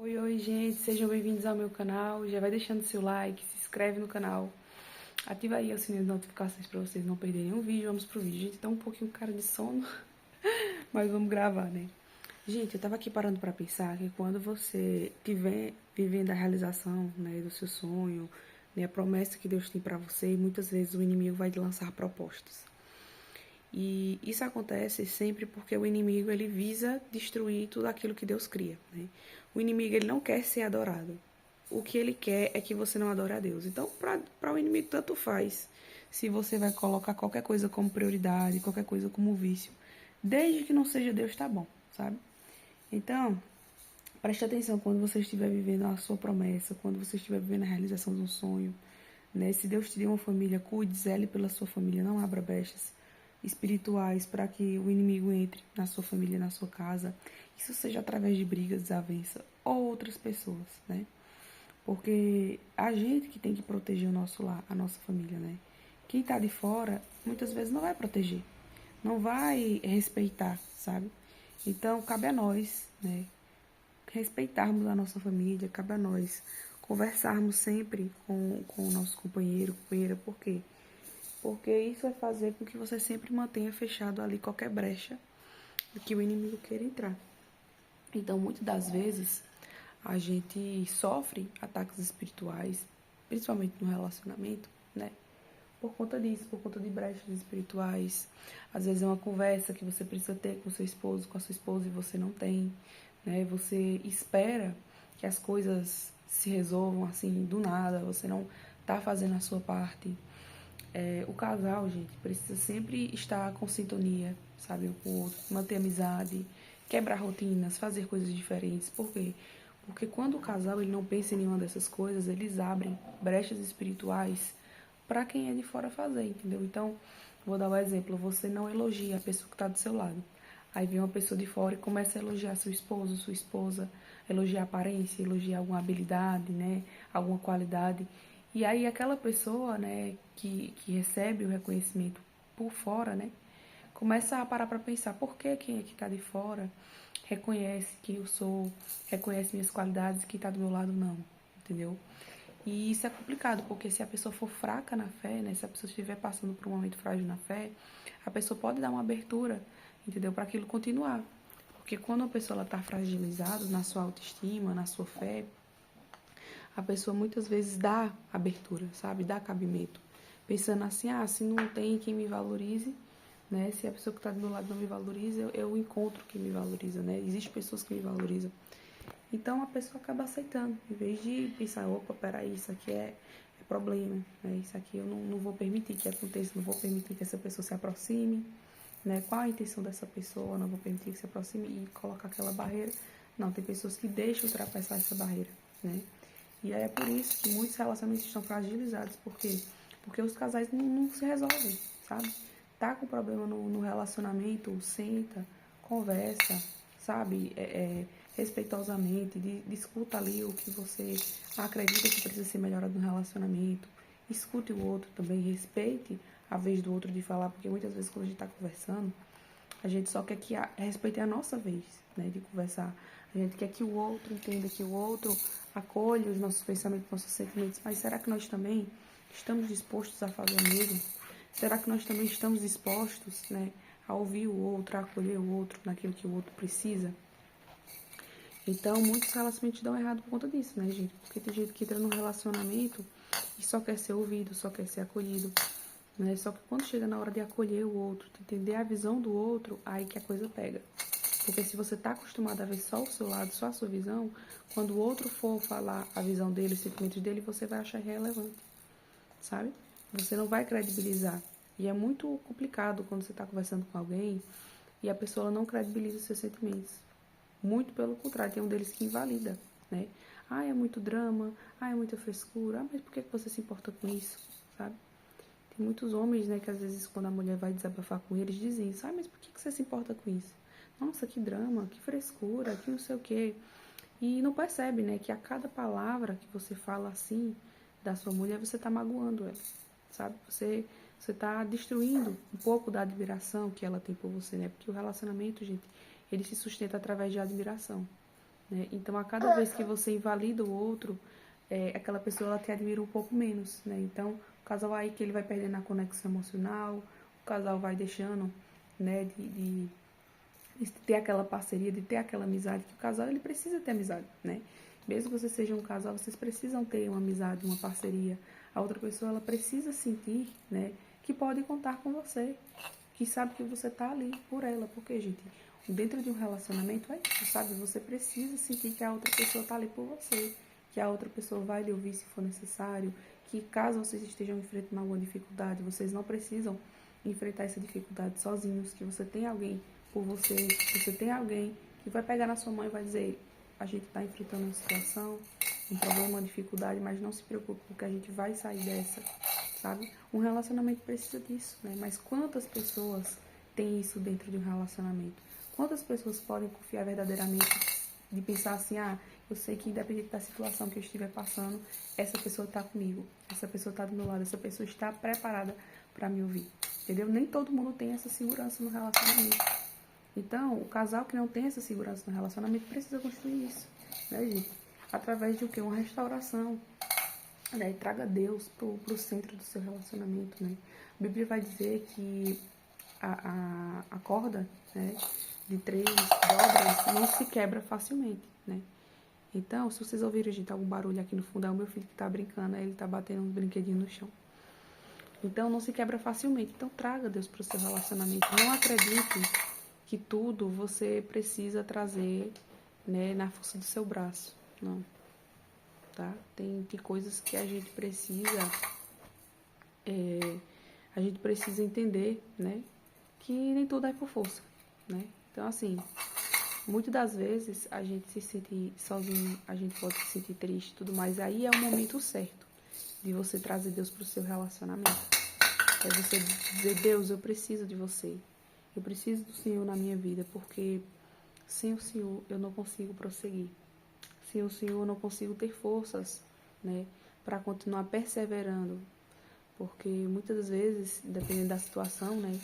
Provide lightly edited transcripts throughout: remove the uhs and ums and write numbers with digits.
Oi, gente, sejam bem-vindos ao meu canal. Já vai deixando seu like, se inscreve no canal, ativa aí o sininho de notificações para vocês não perderem um vídeo. Vamos pro vídeo. Gente, tá um pouquinho cara de sono, mas vamos gravar, né? Gente, eu tava aqui parando para pensar que quando você estiver vivendo a realização, né, do seu sonho, né, a promessa que Deus tem para você, muitas vezes o inimigo vai te lançar propostas. E isso acontece sempre porque o inimigo ele visa destruir tudo aquilo que Deus cria, né? O inimigo ele não quer ser adorado. O que ele quer é que você não adore a Deus. Então, para o inimigo tanto faz se você vai colocar qualquer coisa como prioridade, qualquer coisa como vício, desde que não seja Deus, tá bom, sabe? Então, preste atenção quando você estiver vivendo a sua promessa, quando você estiver vivendo a realização de um sonho, né? Se Deus te deu uma família, cuide, zele pela sua família, não abra brechas espirituais para que o inimigo entre na sua família, na sua casa. Isso seja através de brigas, desavença ou outras pessoas, né? Porque a gente que tem que proteger o nosso lar, a nossa família, né? Quem tá de fora, muitas vezes não vai proteger, não vai respeitar, sabe? Então, cabe a nós, né? Respeitarmos a nossa família, cabe a nós conversarmos sempre com o nosso companheiro, companheira, por quê? Porque isso vai fazer com que você sempre mantenha fechado ali qualquer brecha que o inimigo queira entrar. Então, muitas das vezes, a gente sofre ataques espirituais, principalmente no relacionamento, né? Por conta disso, por conta de brechas espirituais. Às vezes é uma conversa que você precisa ter com seu esposo, com a sua esposa, e você não tem, né? Você espera que as coisas se resolvam assim do nada, você não tá fazendo a sua parte. O casal, gente, precisa sempre estar com sintonia, sabe, um com o outro, manter amizade, quebrar rotinas, fazer coisas diferentes. Por quê? Porque quando o casal ele não pensa em nenhuma dessas coisas, eles abrem brechas espirituais para quem é de fora fazer, entendeu? Então, vou dar um exemplo, você não elogia a pessoa que está do seu lado. Aí vem uma pessoa de fora e começa a elogiar seu esposo, sua esposa, elogiar a aparência, elogiar alguma habilidade, né, alguma qualidade. E aí aquela pessoa, né, que recebe o reconhecimento por fora, né, começa a parar para pensar por que quem é que está de fora reconhece que eu sou, reconhece minhas qualidades, que está do meu lado não, entendeu? E isso é complicado, porque se a pessoa for fraca na fé, né, se a pessoa estiver passando por um momento frágil na fé, a pessoa pode dar uma abertura, entendeu, para aquilo continuar. Porque quando a pessoa está fragilizada na sua autoestima, na sua fé, a pessoa muitas vezes dá abertura, sabe? Dá cabimento. Pensando assim, se não tem quem me valorize, né? Se a pessoa que está do meu lado não me valoriza, eu encontro quem me valoriza, né? Existem pessoas que me valorizam. Então a pessoa acaba aceitando, em vez de pensar, opa, peraí, isso aqui é problema, né? Isso aqui eu não vou permitir que aconteça, não vou permitir que essa pessoa se aproxime, né? Qual a intenção dessa pessoa? Não vou permitir que se aproxime e colocar aquela barreira. Não, tem pessoas que deixam ultrapassar essa barreira, né? E aí é por isso que muitos relacionamentos estão fragilizados. Por quê? Porque os casais não se resolvem, sabe? Tá com problema no relacionamento, senta, conversa, sabe? Respeitosamente, discuta ali o que você acredita que precisa ser melhorado no relacionamento. Escute o outro também, respeite a vez do outro de falar, porque muitas vezes quando a gente tá conversando, a gente só quer que respeite a nossa vez, né, de conversar. A gente quer que o outro entenda, que o outro acolha os nossos pensamentos, nossos sentimentos. Mas será que nós também estamos dispostos a fazer o mesmo? Será que nós também estamos dispostos, né, a ouvir o outro, a acolher o outro naquilo que o outro precisa? Então, muitos relacionamentos dão errado por conta disso, né, gente? Porque tem gente que entra num relacionamento e só quer ser ouvido, só quer ser acolhido, né? Só que quando chega na hora de acolher o outro, de entender a visão do outro, aí que a coisa pega. Porque se você tá acostumado a ver só o seu lado, só a sua visão, quando o outro for falar a visão dele, os sentimentos dele, você vai achar irrelevante, sabe? Você não vai credibilizar. E é muito complicado quando você tá conversando com alguém e a pessoa não credibiliza os seus sentimentos. Muito pelo contrário, tem um deles que invalida, né? É muito drama, é muita frescura, mas por que você se importa com isso, sabe? Tem muitos homens, né, que às vezes quando a mulher vai desabafar com eles, dizem isso, mas por que você se importa com isso? Nossa, que drama, que frescura, que não sei o quê. E não percebe, né, que a cada palavra que você fala assim da sua mulher, você tá magoando ela, sabe? Você tá destruindo um pouco da admiração que ela tem por você, né? Porque o relacionamento, gente, ele se sustenta através de admiração, né? Então, a cada vez que você invalida o outro, aquela pessoa ela te admira um pouco menos, né? Então, o casal aí que ele vai perdendo a conexão emocional, o casal vai deixando, né, de ter aquela parceria, de ter aquela amizade, que o casal ele precisa ter amizade, né? Mesmo que você seja um casal, vocês precisam ter uma amizade, uma parceria. A outra pessoa ela precisa sentir, né, que pode contar com você, que sabe que você tá ali por ela, porque, gente, dentro de um relacionamento é isso, sabe? Você precisa sentir que a outra pessoa tá ali por você, que a outra pessoa vai lhe ouvir se for necessário, que caso vocês estejam enfrentando alguma dificuldade, vocês não precisam enfrentar essa dificuldade sozinhos, que você tem alguém por você, que você tem alguém que vai pegar na sua mão e vai dizer, a gente está enfrentando uma situação, um problema, uma dificuldade, mas não se preocupe, porque a gente vai sair dessa, sabe? Um relacionamento precisa disso, né? Mas quantas pessoas têm isso dentro de um relacionamento? Quantas pessoas podem confiar verdadeiramente de pensar assim, eu sei que independente da situação que eu estiver passando, essa pessoa está comigo, essa pessoa está do meu lado, essa pessoa está preparada para me ouvir, entendeu? Nem todo mundo tem essa segurança no relacionamento. Então, o casal que não tem essa segurança no relacionamento precisa construir isso, né, gente? Através de o quê? Uma restauração, né? E traga Deus pro centro do seu relacionamento, né? A Bíblia vai dizer que a corda, né, de 3 dobras não se quebra facilmente, né? Então, se vocês ouvirem, gente, algum barulho aqui no fundo, é o meu filho que tá brincando, ele tá batendo uns brinquedinhos no chão. Então, não se quebra facilmente. Então, traga Deus pro seu relacionamento. Não acredite que tudo você precisa trazer, né, na força do seu braço. Não, tá? Tem coisas que a gente precisa entender, né, que nem tudo é por força, né? Então, assim, muitas das vezes a gente se sente sozinho, a gente pode se sentir triste e tudo mais. Aí é o momento certo de você trazer Deus pro seu relacionamento. É você dizer, Deus, eu preciso de você. Eu preciso do Senhor na minha vida, porque sem o Senhor eu não consigo prosseguir. Sem o Senhor eu não consigo ter forças, né, para continuar perseverando. Porque muitas das vezes, dependendo da situação, né,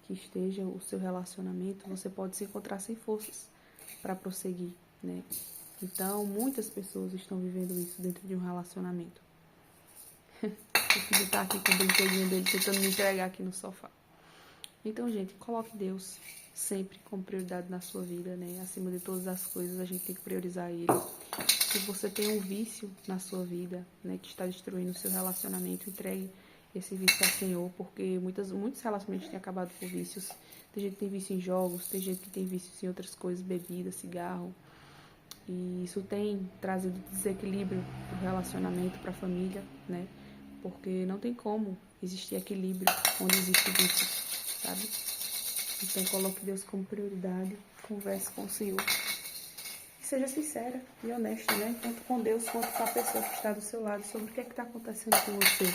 que esteja o seu relacionamento, você pode se encontrar sem forças para prosseguir, né? Então, muitas pessoas estão vivendo isso dentro de um relacionamento. O filho tá aqui com o brinquedinho dele tentando me entregar aqui no sofá. Então, gente, coloque Deus sempre como prioridade na sua vida, né? Acima de todas as coisas, a gente tem que priorizar Ele. Se você tem um vício na sua vida, né, que está destruindo o seu relacionamento, entregue esse vício ao Senhor, porque muitos relacionamentos têm acabado por vícios. Tem gente que tem vício em jogos, tem gente que tem vícios em outras coisas, bebida, cigarro. E isso tem trazido desequilíbrio para o relacionamento, para a família, né? Porque não tem como existir equilíbrio onde existe vício, sabe? Então coloque Deus como prioridade, converse com o Senhor. E seja sincera e honesta, né? Tanto com Deus quanto com a pessoa que está do seu lado sobre o que está acontecendo com você.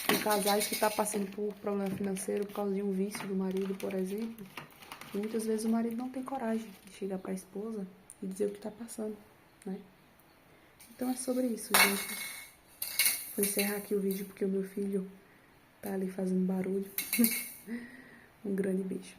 Tem casais que estão passando por problema financeiro por causa de um vício do marido, por exemplo. E muitas vezes o marido não tem coragem de chegar para a esposa e dizer o que está passando, né? Então é sobre isso, gente. Vou encerrar aqui o vídeo porque o meu filho tá ali fazendo barulho. Um grande beijo.